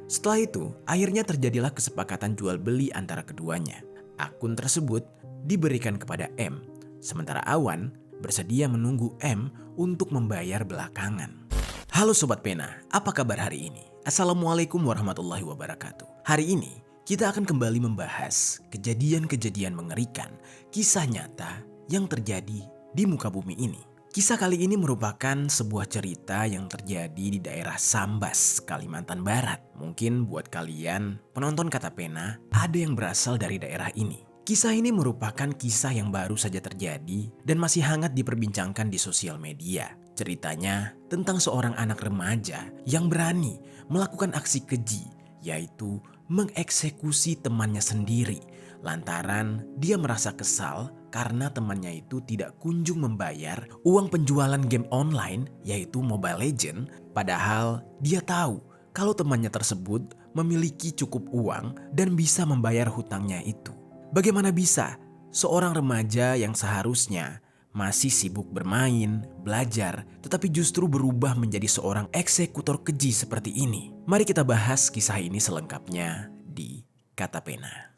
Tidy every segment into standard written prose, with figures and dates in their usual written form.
Setelah itu, akhirnya terjadilah kesepakatan jual beli antara keduanya. Akun tersebut diberikan kepada M, sementara Awan bersedia menunggu M untuk membayar belakangan. Halo Sobat Pena, apa kabar hari ini? Assalamualaikum warahmatullahi wabarakatuh. Hari ini kita akan kembali membahas kejadian-kejadian mengerikan, kisah nyata yang terjadi di muka bumi ini. Kisah kali ini merupakan sebuah cerita yang terjadi di daerah Sambas, Kalimantan Barat. Mungkin buat kalian penonton Kata Pena ada yang berasal dari daerah ini. Kisah ini merupakan kisah yang baru saja terjadi dan masih hangat diperbincangkan di sosial media. Ceritanya tentang seorang anak remaja yang berani melakukan aksi keji, yaitu mengeksekusi temannya sendiri lantaran dia merasa kesal karena temannya itu tidak kunjung membayar uang penjualan game online yaitu Mobile Legends, padahal dia tahu kalau temannya tersebut memiliki cukup uang dan bisa membayar hutangnya itu. Bagaimana bisa seorang remaja yang seharusnya masih sibuk bermain, belajar, tetapi justru berubah menjadi seorang eksekutor keji seperti ini? Mari kita bahas kisah ini selengkapnya di Kata Pena.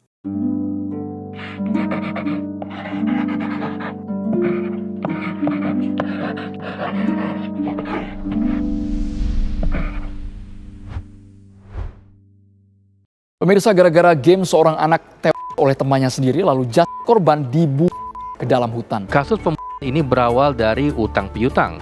Pemirsa, gara-gara game seorang anak tewas oleh temannya sendiri lalu jasad korban dibuang ke dalam hutan. Kasus pembunuhan ini berawal dari utang piutang.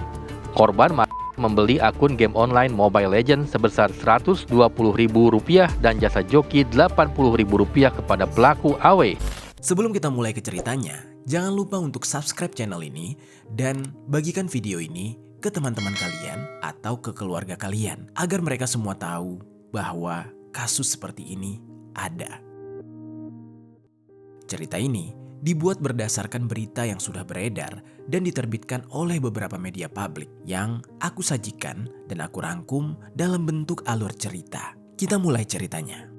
Korban membeli akun game online Mobile Legends sebesar Rp120.000 dan jasa joki Rp80.000 kepada pelaku AW. Sebelum kita mulai ke ceritanya, jangan lupa untuk subscribe channel ini dan bagikan video ini ke teman-teman kalian atau ke keluarga kalian agar mereka semua tahu bahwa kasus seperti ini ada. Cerita ini dibuat berdasarkan berita yang sudah beredar dan diterbitkan oleh beberapa media publik yang aku sajikan dan aku rangkum dalam bentuk alur cerita. Kita mulai ceritanya.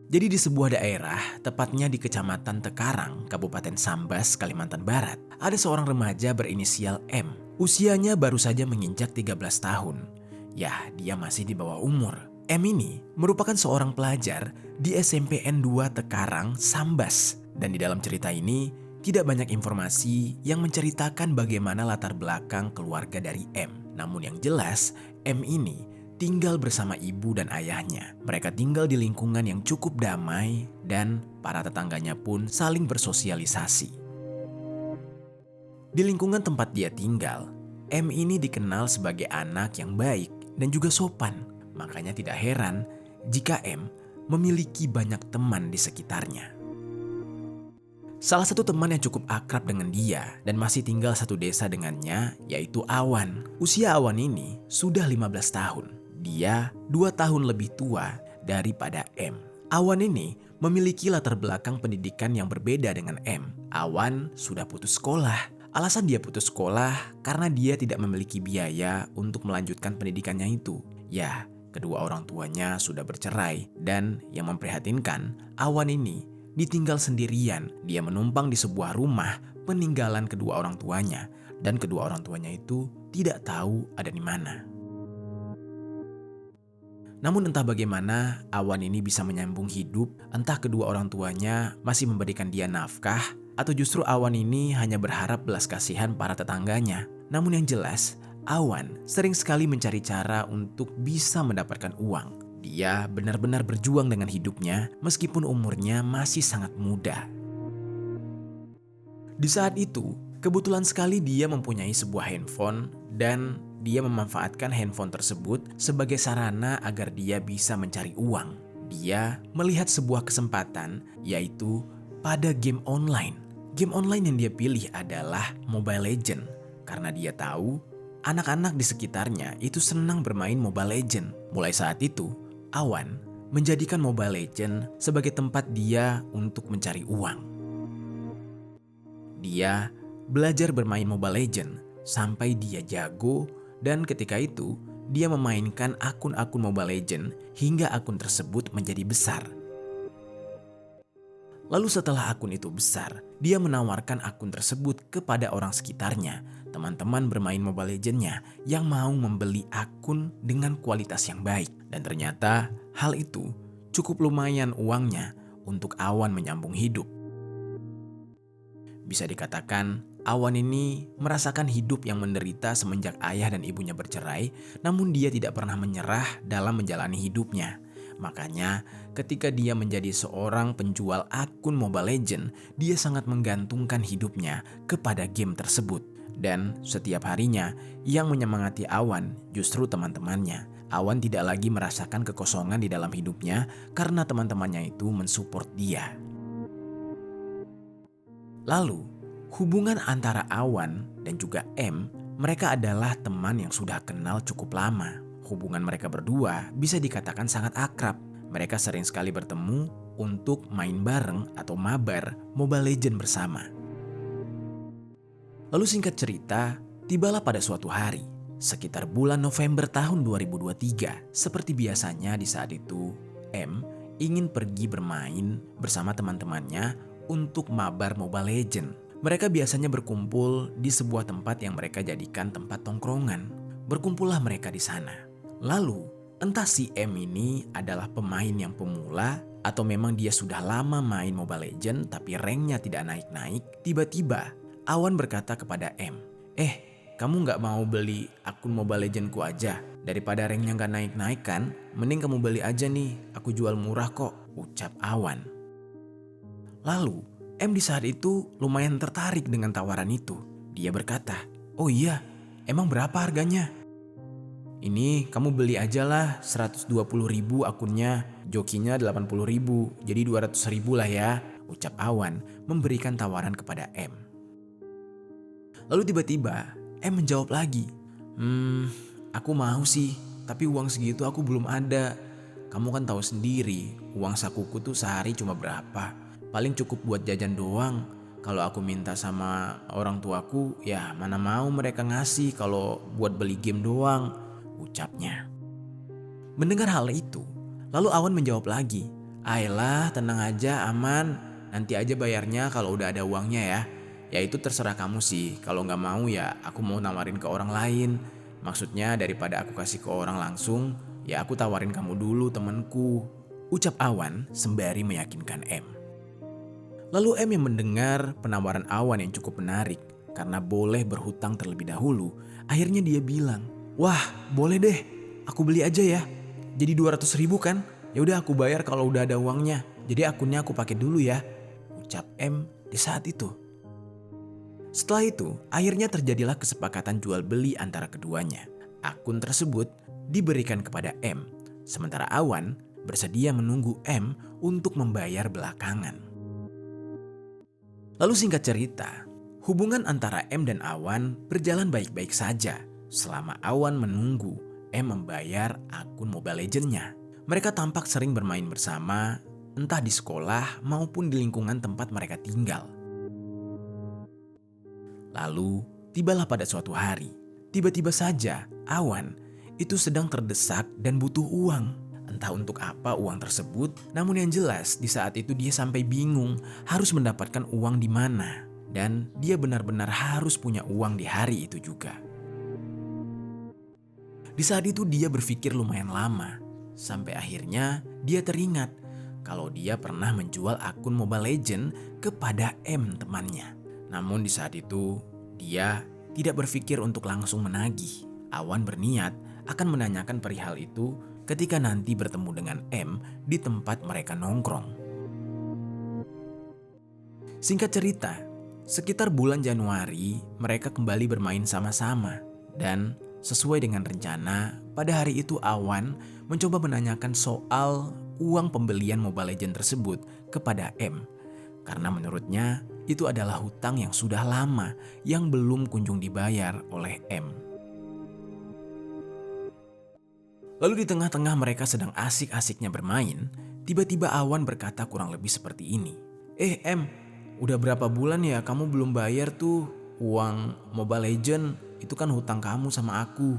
Jadi di sebuah daerah, tepatnya di Kecamatan Tekarang, Kabupaten Sambas, Kalimantan Barat, ada seorang remaja berinisial M. Usianya baru saja menginjak 13 tahun. Ya, dia masih di bawah umur. M ini merupakan seorang pelajar di SMPN 2 Tekarang, Sambas. Dan di dalam cerita ini, tidak banyak informasi yang menceritakan bagaimana latar belakang keluarga dari M. Namun yang jelas, M ini tinggal bersama ibu dan ayahnya. Mereka tinggal di lingkungan yang cukup damai dan para tetangganya pun saling bersosialisasi. Di lingkungan tempat dia tinggal, M ini dikenal sebagai anak yang baik dan juga sopan. Makanya tidak heran jika M memiliki banyak teman di sekitarnya. Salah satu teman yang cukup akrab dengan dia dan masih tinggal satu desa dengannya yaitu Awan. Usia Awan ini sudah 15 tahun. Dia 2 tahun lebih tua daripada M. Awan ini memiliki latar belakang pendidikan yang berbeda dengan M. Awan sudah putus sekolah. Alasan dia putus sekolah karena dia tidak memiliki biaya untuk melanjutkan pendidikannya itu. Ya, kedua orang tuanya sudah bercerai dan yang memprihatinkan, Awan ini ditinggal sendirian. Dia menumpang di sebuah rumah peninggalan kedua orang tuanya dan kedua orang tuanya itu tidak tahu ada di mana. Namun entah bagaimana Awan ini bisa menyambung hidup, entah kedua orang tuanya masih memberikan dia nafkah, atau justru Awan ini hanya berharap belas kasihan para tetangganya. Namun yang jelas, Awan sering sekali mencari cara untuk bisa mendapatkan uang. Dia benar-benar berjuang dengan hidupnya meskipun umurnya masih sangat muda. Di saat itu, kebetulan sekali dia mempunyai sebuah handphone dan dia memanfaatkan handphone tersebut sebagai sarana agar dia bisa mencari uang. Dia melihat sebuah kesempatan yaitu pada game online. Game online yang dia pilih adalah Mobile Legends karena dia tahu anak-anak di sekitarnya itu senang bermain Mobile Legends. Mulai saat itu, Awan menjadikan Mobile Legends sebagai tempat dia untuk mencari uang. Dia belajar bermain Mobile Legends sampai dia jago dan ketika itu dia memainkan akun-akun Mobile Legends hingga akun tersebut menjadi besar. Lalu setelah akun itu besar, dia menawarkan akun tersebut kepada orang sekitarnya, teman-teman bermain Mobile Legends-nya yang mau membeli akun dengan kualitas yang baik. Dan ternyata hal itu cukup lumayan uangnya untuk Awan menyambung hidup. Bisa dikatakan Awan ini merasakan hidup yang menderita semenjak ayah dan ibunya bercerai, namun dia tidak pernah menyerah dalam menjalani hidupnya. Makanya ketika dia menjadi seorang penjual akun Mobile Legends, dia sangat menggantungkan hidupnya kepada game tersebut. Dan setiap harinya yang menyemangati Awan justru teman-temannya. Awan tidak lagi merasakan kekosongan di dalam hidupnya karena teman-temannya itu mensupport dia. Lalu, hubungan antara Awan dan juga M, mereka adalah teman yang sudah kenal cukup lama. Hubungan mereka berdua bisa dikatakan sangat akrab. Mereka sering sekali bertemu untuk main bareng atau mabar Mobile Legends bersama. Lalu singkat cerita, tibalah pada suatu hari, sekitar bulan November tahun 2023. Seperti biasanya di saat itu, M ingin pergi bermain bersama teman-temannya untuk mabar Mobile Legends. Mereka biasanya berkumpul di sebuah tempat yang mereka jadikan tempat tongkrongan. Berkumpullah mereka di sana. Lalu, entah si M ini adalah pemain yang pemula atau memang dia sudah lama main Mobile Legends tapi ranknya tidak naik-naik. Tiba-tiba Awan berkata kepada M, kamu gak mau beli akun Mobile Legends-ku aja? Daripada ranknya gak naik-naik kan, mending kamu beli aja nih, aku jual murah kok, ucap Awan. Lalu, M di saat itu lumayan tertarik dengan tawaran itu. Dia berkata, oh iya, emang berapa harganya? Ini kamu beli aja lah 120.000 akunnya, jokinya 80.000, jadi 200.000 lah ya, ucap Awan memberikan tawaran kepada M. Lalu tiba-tiba M menjawab lagi, aku mau sih, tapi uang segitu aku belum ada. Kamu kan tahu sendiri, uang sakuku tuh sehari cuma berapa, paling cukup buat jajan doang. Kalau aku minta sama orang tuaku, ya mana mau mereka ngasih kalau buat beli game doang, ucapnya. Mendengar hal itu, lalu Awan menjawab lagi, ayolah tenang aja, aman, nanti aja bayarnya kalau udah ada uangnya ya. Ya itu terserah kamu sih, kalau gak mau ya aku mau nawarin ke orang lain. Maksudnya daripada aku kasih ke orang langsung, ya aku tawarin kamu dulu temanku, ucap Awan sembari meyakinkan M. Lalu M yang mendengar penawaran Awan yang cukup menarik karena boleh berhutang terlebih dahulu, akhirnya dia bilang, wah boleh deh, aku beli aja ya. Jadi 200.000 kan? Ya udah aku bayar kalau udah ada uangnya. Jadi akunnya aku pakai dulu ya, ucap M di saat itu. Setelah itu, akhirnya terjadilah kesepakatan jual beli antara keduanya. Akun tersebut diberikan kepada M, sementara Awan bersedia menunggu M untuk membayar belakangan. Lalu singkat cerita, hubungan antara M dan Awan berjalan baik-baik saja selama Awan menunggu M membayar akun Mobile Legends-nya. Mereka tampak sering bermain bersama, entah di sekolah maupun di lingkungan tempat mereka tinggal. Lalu, tibalah pada suatu hari, tiba-tiba saja Awan itu sedang terdesak dan butuh uang. Entah untuk apa uang tersebut, namun yang jelas di saat itu dia sampai bingung harus mendapatkan uang di mana. Dan dia benar-benar harus punya uang di hari itu juga. Di saat itu dia berpikir lumayan lama, sampai akhirnya dia teringat kalau dia pernah menjual akun Mobile Legends kepada M temannya. Namun di saat itu dia tidak berpikir untuk langsung menagih. Awan berniat akan menanyakan perihal itu ketika nanti bertemu dengan M di tempat mereka nongkrong. Singkat cerita, sekitar bulan Januari mereka kembali bermain sama-sama. Dan sesuai dengan rencana, pada hari itu Awan mencoba menanyakan soal uang pembelian Mobile Legends tersebut kepada M. Karena menurutnya itu adalah hutang yang sudah lama yang belum kunjung dibayar oleh M. Lalu di tengah-tengah mereka sedang asik-asiknya bermain, tiba-tiba Awan berkata kurang lebih seperti ini. M, udah berapa bulan ya kamu belum bayar tuh uang Mobile Legends? Itu kan hutang kamu sama aku.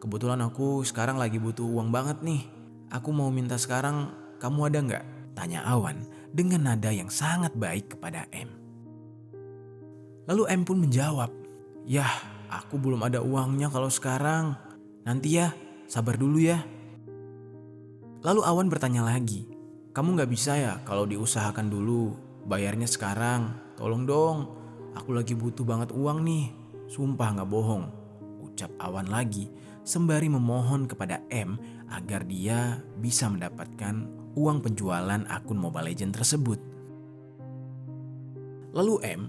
Kebetulan aku sekarang lagi butuh uang banget nih. Aku mau minta sekarang, kamu ada nggak? Tanya Awan dengan nada yang sangat baik kepada M. Lalu M pun menjawab, "Yah, aku belum ada uangnya kalau sekarang. Nanti ya, sabar dulu ya." Lalu Awan bertanya lagi, "Kamu gak bisa ya kalau diusahakan dulu, bayarnya sekarang? Tolong dong, aku lagi butuh banget uang nih, sumpah gak bohong," ucap Awan lagi sembari memohon kepada M agar dia bisa mendapatkan uang penjualan akun Mobile Legends tersebut. Lalu M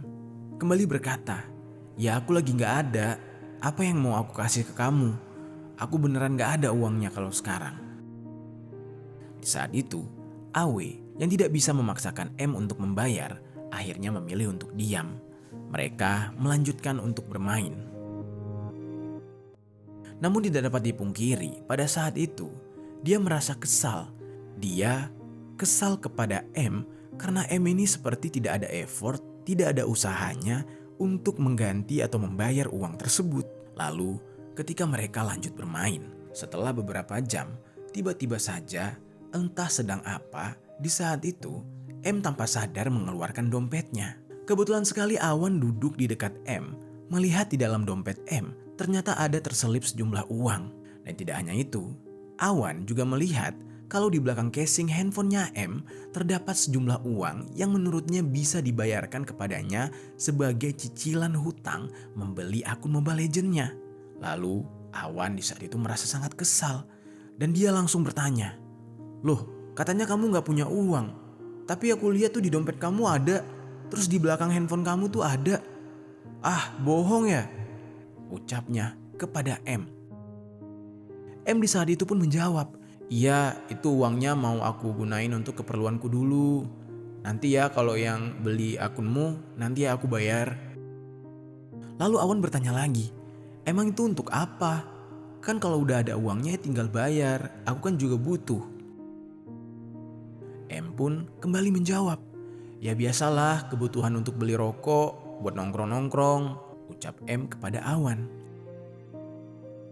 kembali berkata, "Ya aku lagi gak ada, apa yang mau aku kasih ke kamu? Aku beneran gak ada uangnya kalau sekarang." Di saat itu, Awe yang tidak bisa memaksakan M untuk membayar akhirnya memilih untuk diam. Mereka melanjutkan untuk bermain. Namun tidak dapat dipungkiri, pada saat itu dia merasa kesal. Dia kesal kepada M karena M ini seperti tidak ada effort, tidak ada usahanya untuk mengganti atau membayar uang tersebut. Lalu ketika mereka lanjut bermain, setelah beberapa jam, tiba-tiba saja entah sedang apa, di saat itu M tanpa sadar mengeluarkan dompetnya. Kebetulan sekali Awan duduk di dekat M, melihat di dalam dompet M ternyata ada terselip sejumlah uang. Dan tidak hanya itu, Awan juga melihat kalau di belakang casing handphonenya M terdapat sejumlah uang yang menurutnya bisa dibayarkan kepadanya sebagai cicilan hutang membeli akun Mobile Legends-nya. Lalu Awan di saat itu merasa sangat kesal dan dia langsung bertanya, "Loh, katanya kamu gak punya uang, tapi aku lihat tuh di dompet kamu ada, terus di belakang handphone kamu tuh ada. Ah, bohong ya?" ucapnya kepada M. M di saat itu pun menjawab, "Iya, itu uangnya mau aku gunain untuk keperluanku dulu. Nanti ya kalau yang beli akunmu, nanti ya aku bayar." Lalu Awan bertanya lagi, "Emang itu untuk apa? Kan kalau udah ada uangnya tinggal bayar, aku kan juga butuh." M pun kembali menjawab, "Ya biasalah kebutuhan untuk beli rokok, buat nongkrong-nongkrong," ucap M kepada Awan.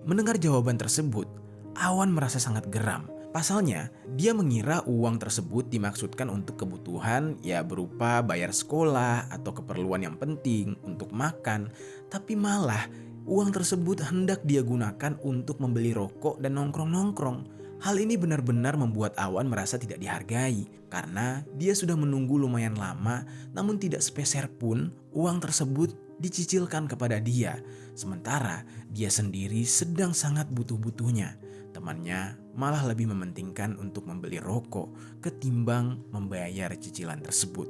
Mendengar jawaban tersebut, Awan merasa sangat geram. Pasalnya, dia mengira uang tersebut dimaksudkan untuk kebutuhan ya berupa bayar sekolah atau keperluan yang penting untuk makan. Tapi malah uang tersebut hendak dia gunakan untuk membeli rokok dan nongkrong-nongkrong. Hal ini benar-benar membuat Awan merasa tidak dihargai karena dia sudah menunggu lumayan lama namun tidak sepeser pun uang tersebut dicicilkan kepada dia. Sementara dia sendiri sedang sangat butuh-butuhnya. Temannya malah lebih mementingkan untuk membeli rokok ketimbang membayar cicilan tersebut.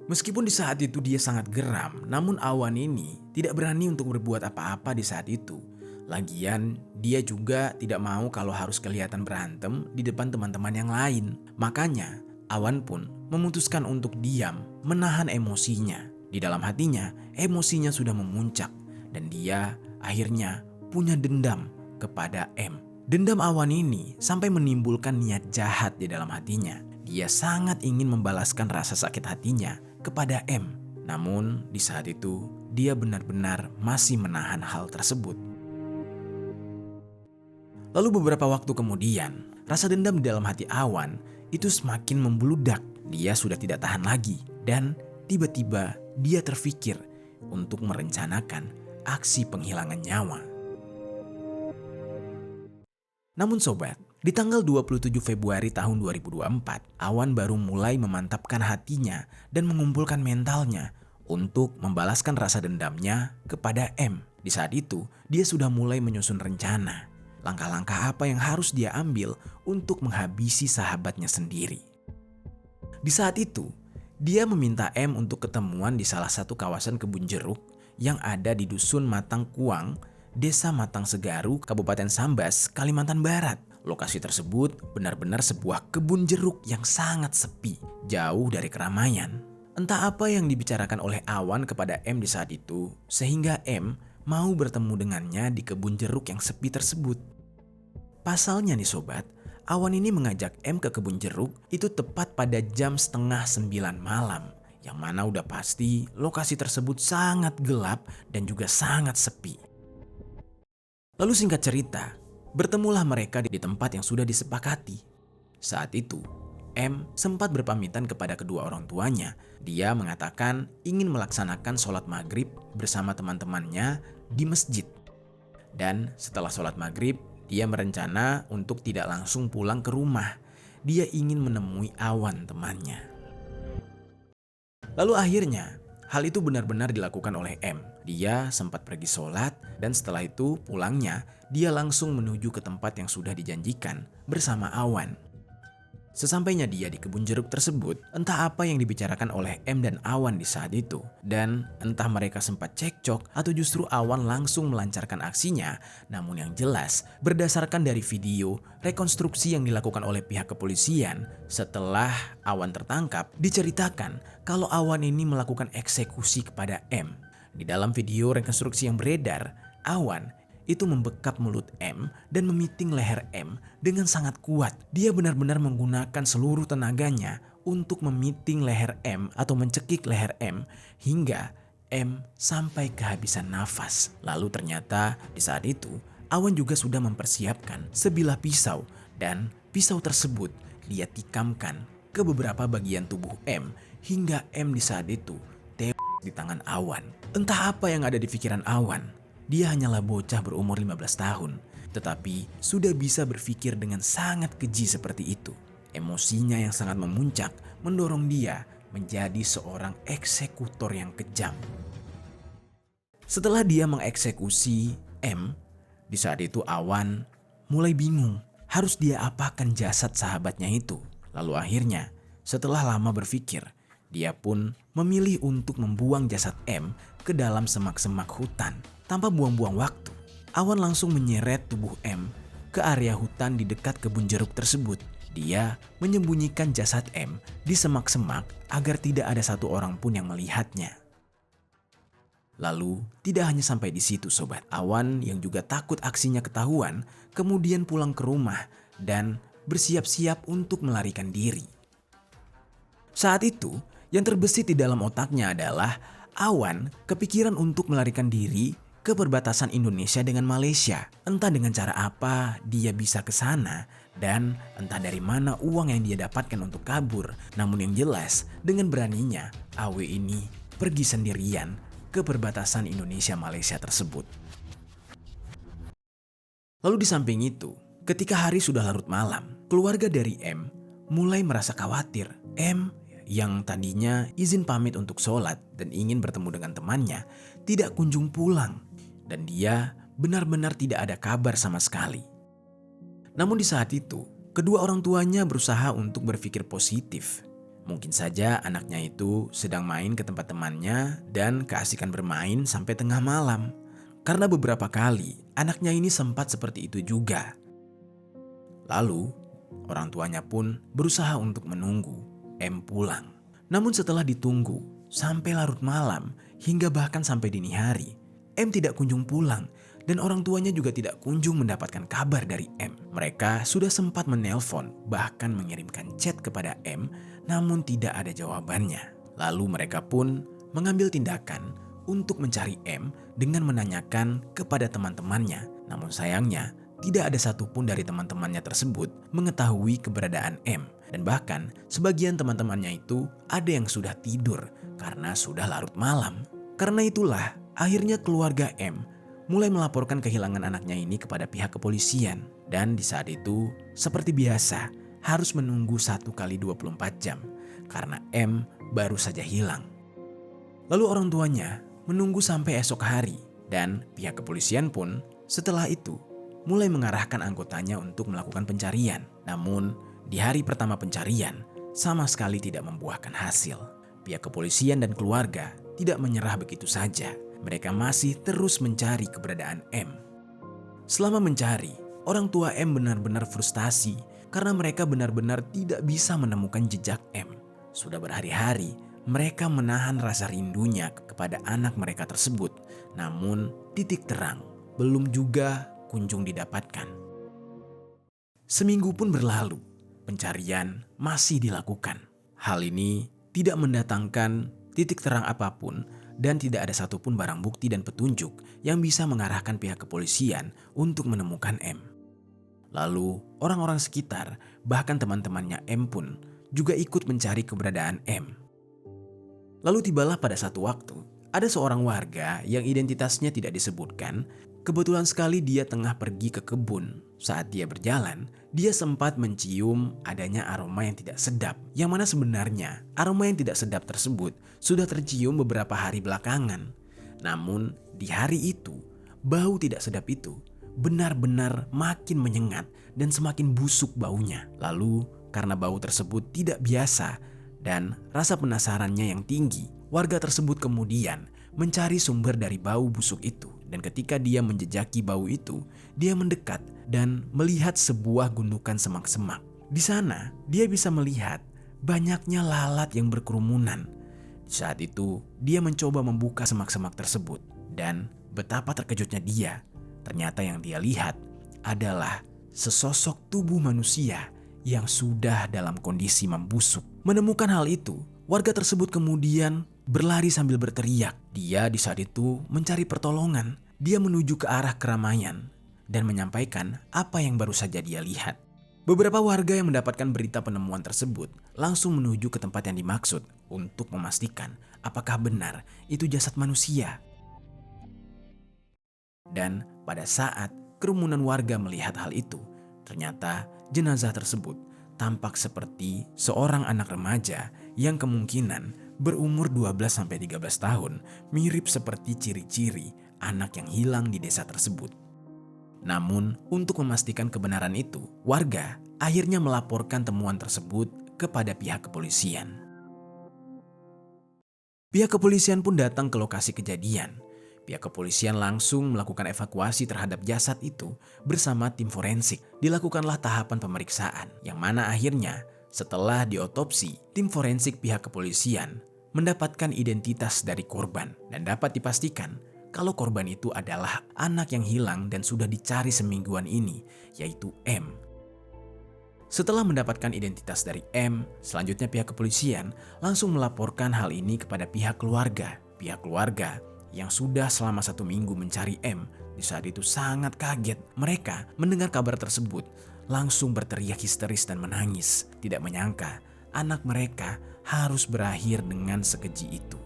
Meskipun di saat itu dia sangat geram, namun Awan ini tidak berani untuk berbuat apa-apa di saat itu. Lagian dia juga tidak mau kalau harus kelihatan berantem di depan teman-teman yang lain. Makanya Awan pun memutuskan untuk diam, menahan emosinya. Di dalam hatinya, emosinya sudah memuncak dan dia akhirnya punya dendam kepada M. Dendam Awan ini sampai menimbulkan niat jahat di dalam hatinya. Dia sangat ingin membalaskan rasa sakit hatinya kepada M. Namun di saat itu dia benar-benar masih menahan hal tersebut. Lalu beberapa waktu kemudian, rasa dendam di dalam hati Awan itu semakin membludak. Dia sudah tidak tahan lagi dan tiba-tiba dia terfikir untuk merencanakan aksi penghilangan nyawa. Namun sobat, di tanggal 27 Februari tahun 2024, Awan baru mulai memantapkan hatinya dan mengumpulkan mentalnya untuk membalaskan rasa dendamnya kepada M. Di saat itu, dia sudah mulai menyusun rencana. Langkah-langkah apa yang harus dia ambil untuk menghabisi sahabatnya sendiri. Di saat itu, dia meminta M untuk ketemuan di salah satu kawasan kebun jeruk yang ada di Dusun Matang Kuang, Desa Matang Segaru, Kabupaten Sambas, Kalimantan Barat. Lokasi tersebut benar-benar sebuah kebun jeruk yang sangat sepi, jauh dari keramaian. Entah apa yang dibicarakan oleh Awan kepada M di saat itu, sehingga M mau bertemu dengannya di kebun jeruk yang sepi tersebut. Pasalnya nih sobat, Awan ini mengajak M ke kebun jeruk itu tepat pada jam 8:30 malam. Yang mana udah pasti lokasi tersebut sangat gelap dan juga sangat sepi. Lalu singkat cerita, bertemulah mereka di tempat yang sudah disepakati. Saat itu, M sempat berpamitan kepada kedua orang tuanya. Dia mengatakan ingin melaksanakan sholat maghrib bersama teman-temannya di masjid. Dan setelah sholat maghrib, dia berencana untuk tidak langsung pulang ke rumah. Dia ingin menemui Awan temannya. Lalu akhirnya, hal itu benar-benar dilakukan oleh M. Dia sempat pergi sholat dan setelah itu pulangnya, dia langsung menuju ke tempat yang sudah dijanjikan bersama Awan. Sesampainya dia di kebun jeruk tersebut, entah apa yang dibicarakan oleh M dan Awan di saat itu. Dan entah mereka sempat cekcok atau justru Awan langsung melancarkan aksinya. Namun yang jelas, berdasarkan dari video rekonstruksi yang dilakukan oleh pihak kepolisian, setelah Awan tertangkap, diceritakan kalau Awan ini melakukan eksekusi kepada M. Di dalam video rekonstruksi yang beredar, Awan itu membekap mulut M dan memiting leher M dengan sangat kuat. Dia benar-benar menggunakan seluruh tenaganya untuk memiting leher M atau mencekik leher M hingga M sampai kehabisan nafas. Lalu ternyata di saat itu Awan juga sudah mempersiapkan sebilah pisau dan pisau tersebut dia tikamkan ke beberapa bagian tubuh M hingga M di saat itu tewas di tangan Awan. Entah apa yang ada di pikiran Awan. Dia hanyalah bocah berumur 15 tahun, tetapi sudah bisa berpikir dengan sangat keji seperti itu. Emosinya yang sangat memuncak mendorong dia menjadi seorang eksekutor yang kejam. Setelah dia mengeksekusi M, di saat itu Awan mulai bingung harus dia apakan jasad sahabatnya itu. Lalu akhirnya, setelah lama berpikir, dia pun memilih untuk membuang jasad M ke dalam semak-semak hutan. Tanpa buang-buang waktu, Awan langsung menyeret tubuh M ke area hutan di dekat kebun jeruk tersebut. Dia menyembunyikan jasad M di semak-semak agar tidak ada satu orang pun yang melihatnya. Lalu, tidak hanya sampai di situ sobat. Awan yang juga takut aksinya ketahuan, kemudian pulang ke rumah dan bersiap-siap untuk melarikan diri. Saat itu, yang terbesit di dalam otaknya adalah Awan kepikiran untuk melarikan diri ke perbatasan Indonesia dengan Malaysia. Entah dengan cara apa dia bisa ke sana dan entah dari mana uang yang dia dapatkan untuk kabur. Namun yang jelas, dengan beraninya AW ini pergi sendirian ke perbatasan Indonesia-Malaysia tersebut. Lalu di samping itu, ketika hari sudah larut malam, keluarga dari M mulai merasa khawatir. M yang tadinya izin pamit untuk sholat dan ingin bertemu dengan temannya tidak kunjung pulang. Dan dia benar-benar tidak ada kabar sama sekali. Namun di saat itu, kedua orang tuanya berusaha untuk berpikir positif. Mungkin saja anaknya itu sedang main ke tempat temannya dan keasikan bermain sampai tengah malam. Karena beberapa kali anaknya ini sempat seperti itu juga. Lalu, orang tuanya pun berusaha untuk menunggu M pulang. Namun setelah ditunggu sampai larut malam hingga bahkan sampai dini hari, M tidak kunjung pulang dan orang tuanya juga tidak kunjung mendapatkan kabar dari M. Mereka sudah sempat menelpon bahkan mengirimkan chat kepada M namun tidak ada jawabannya. Lalu mereka pun mengambil tindakan untuk mencari M dengan menanyakan kepada teman-temannya. Namun sayangnya tidak ada satupun dari teman-temannya tersebut mengetahui keberadaan M. Dan bahkan sebagian teman-temannya itu ada yang sudah tidur karena sudah larut malam. Karena itulah akhirnya keluarga M mulai melaporkan kehilangan anaknya ini kepada pihak kepolisian. Dan di saat itu, seperti biasa, harus menunggu 1 kali 24 jam karena M baru saja hilang. Lalu orang tuanya menunggu sampai esok hari dan pihak kepolisian pun setelah itu mulai mengarahkan anggotanya untuk melakukan pencarian. Namun di hari pertama pencarian sama sekali tidak membuahkan hasil. Pihak kepolisian dan keluarga tidak menyerah begitu saja. Mereka masih terus mencari keberadaan M. Selama mencari, orang tua M benar-benar frustasi karena mereka benar-benar tidak bisa menemukan jejak M. Sudah berhari-hari, mereka menahan rasa rindunya kepada anak mereka tersebut. Namun, titik terang belum juga kunjung didapatkan. Seminggu pun berlalu, pencarian masih dilakukan. Hal ini tidak mendatangkan titik terang apapun dan tidak ada satupun barang bukti dan petunjuk yang bisa mengarahkan pihak kepolisian untuk menemukan M. Lalu orang-orang sekitar, bahkan teman-temannya M pun juga ikut mencari keberadaan M. Lalu tibalah pada satu waktu, ada seorang warga yang identitasnya tidak disebutkan. Kebetulan sekali dia tengah pergi ke kebun. Saat dia berjalan, dia sempat mencium adanya aroma yang tidak sedap. Yang mana sebenarnya aroma yang tidak sedap tersebut sudah tercium beberapa hari belakangan. Namun di hari itu, bau tidak sedap itu benar-benar makin menyengat dan semakin busuk baunya. Lalu karena bau tersebut tidak biasa dan rasa penasarannya yang tinggi, warga tersebut kemudian mencari sumber dari bau busuk itu. Dan ketika dia menjejaki bau itu, dia mendekat dan melihat sebuah gundukan semak-semak. Di sana, dia bisa melihat banyaknya lalat yang berkerumunan. Saat itu, dia mencoba membuka semak-semak tersebut. Dan betapa terkejutnya dia. Ternyata yang dia lihat adalah sesosok tubuh manusia yang sudah dalam kondisi membusuk. Menemukan hal itu, warga tersebut kemudian berlari sambil berteriak. Dia di saat itu mencari pertolongan. Dia menuju ke arah keramaian dan menyampaikan apa yang baru saja dia lihat. Beberapa warga yang mendapatkan berita penemuan tersebut langsung menuju ke tempat yang dimaksud untuk memastikan apakah benar itu jasad manusia. Dan pada saat kerumunan warga melihat hal itu, ternyata jenazah tersebut tampak seperti seorang anak remaja yang kemungkinan berumur 12-13 tahun, mirip seperti ciri-ciri anak yang hilang di desa tersebut. Namun, untuk memastikan kebenaran itu, warga akhirnya melaporkan temuan tersebut kepada pihak kepolisian. Pihak kepolisian pun datang ke lokasi kejadian. Pihak kepolisian langsung melakukan evakuasi terhadap jasad itu bersama tim forensik. Dilakukanlah tahapan pemeriksaan, yang mana akhirnya setelah diotopsi, tim forensik pihak kepolisian mendapatkan identitas dari korban dan dapat dipastikan kalau korban itu adalah anak yang hilang dan sudah dicari semingguan ini, yaitu M. Setelah mendapatkan identitas dari M, selanjutnya pihak kepolisian langsung melaporkan hal ini kepada pihak keluarga. Pihak keluarga yang sudah selama 1 minggu mencari M di saat itu sangat kaget. Mereka mendengar kabar tersebut langsung berteriak histeris dan menangis. Tidak menyangka anak mereka harus berakhir dengan sekeji itu.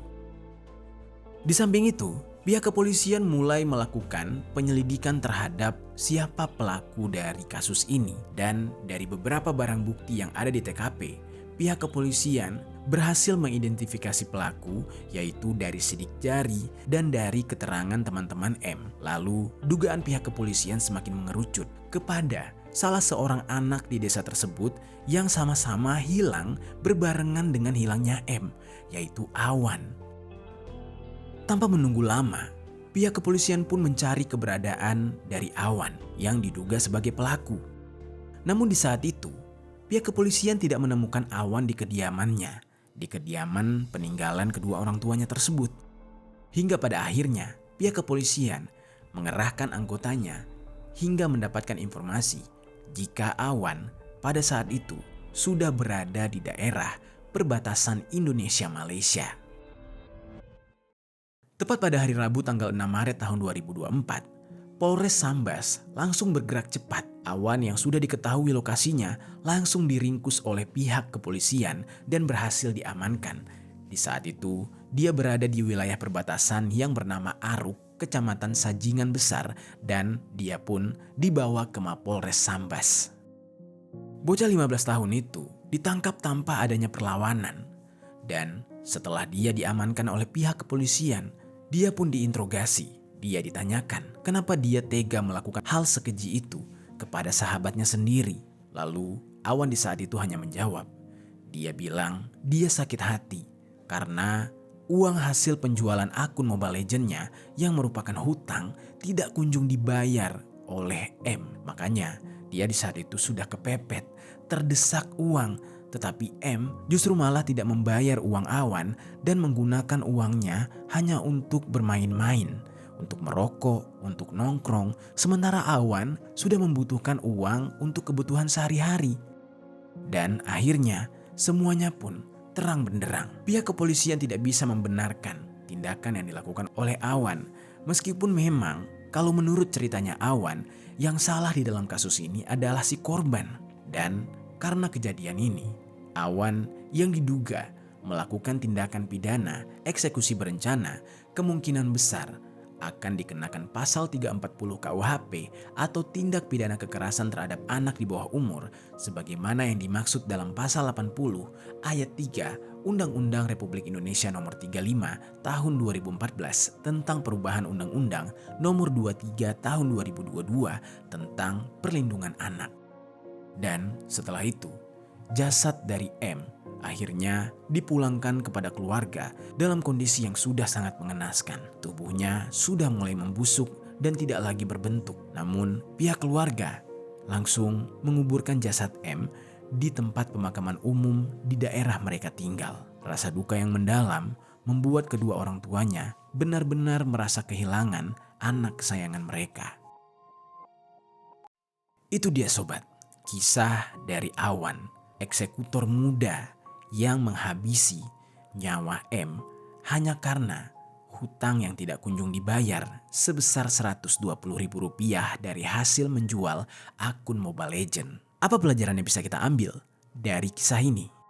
Di samping itu, pihak kepolisian mulai melakukan penyelidikan terhadap siapa pelaku dari kasus ini. Dan dari beberapa barang bukti yang ada di TKP, pihak kepolisian berhasil mengidentifikasi pelaku, yaitu dari sidik jari dan dari keterangan teman-teman M. Lalu dugaan pihak kepolisian semakin mengerucut kepada salah seorang anak di desa tersebut yang sama-sama hilang berbarengan dengan hilangnya M, yaitu Awan. Tanpa menunggu lama, pihak kepolisian pun mencari keberadaan dari Awan yang diduga sebagai pelaku. Namun di saat itu, pihak kepolisian tidak menemukan Awan di kediamannya, di kediaman peninggalan kedua orang tuanya tersebut. Hingga pada akhirnya, pihak kepolisian mengerahkan anggotanya hingga mendapatkan informasi jika Awan pada saat itu sudah berada di daerah perbatasan Indonesia-Malaysia. Tepat pada hari Rabu tanggal 6 Maret tahun 2024, Polres Sambas langsung bergerak cepat. Awan yang sudah diketahui lokasinya langsung diringkus oleh pihak kepolisian dan berhasil diamankan. Di saat itu, dia berada di wilayah perbatasan yang bernama Aruk, Kecamatan Sajingan Besar, dan dia pun dibawa ke Mapolres Sambas. Bocah 15 tahun itu ditangkap tanpa adanya perlawanan. Dan setelah dia diamankan oleh pihak kepolisian, dia pun diinterogasi. Dia ditanyakan kenapa dia tega melakukan hal sekeji itu kepada sahabatnya sendiri. Lalu Awan di saat itu hanya menjawab. Dia bilang dia sakit hati karena uang hasil penjualan akun Mobile Legends-nya yang merupakan hutang tidak kunjung dibayar oleh M. Makanya dia di saat itu sudah kepepet, terdesak uang. Tetapi M justru malah tidak membayar uang Awan dan menggunakan uangnya hanya untuk bermain-main, untuk merokok, untuk nongkrong. Sementara Awan sudah membutuhkan uang untuk kebutuhan sehari-hari. Dan akhirnya semuanya pun terang benderang. Pihak kepolisian tidak bisa membenarkan tindakan yang dilakukan oleh Awan. Meskipun memang kalau menurut ceritanya Awan, yang salah di dalam kasus ini adalah si korban. Dan karena kejadian ini, Awan yang diduga melakukan tindakan pidana eksekusi berencana kemungkinan besar akan dikenakan pasal 340 KUHP atau tindak pidana kekerasan terhadap anak di bawah umur sebagaimana yang dimaksud dalam pasal 80 ayat 3 Undang-Undang Republik Indonesia Nomor 35 Tahun 2014 tentang perubahan Undang-Undang Nomor 23 Tahun 2022 tentang perlindungan anak. Dan setelah itu, jasad dari M akhirnya dipulangkan kepada keluarga dalam kondisi yang sudah sangat mengenaskan. Tubuhnya sudah mulai membusuk dan tidak lagi berbentuk. Namun pihak keluarga langsung menguburkan jasad M di tempat pemakaman umum di daerah mereka tinggal. Rasa duka yang mendalam membuat kedua orang tuanya benar-benar merasa kehilangan anak kesayangan mereka. Itu dia sobat, kisah dari Awan, eksekutor muda yang menghabisi nyawa M hanya karena hutang yang tidak kunjung dibayar sebesar Rp120.000 dari hasil menjual akun Mobile Legends. Apa pelajaran yang bisa kita ambil dari kisah ini?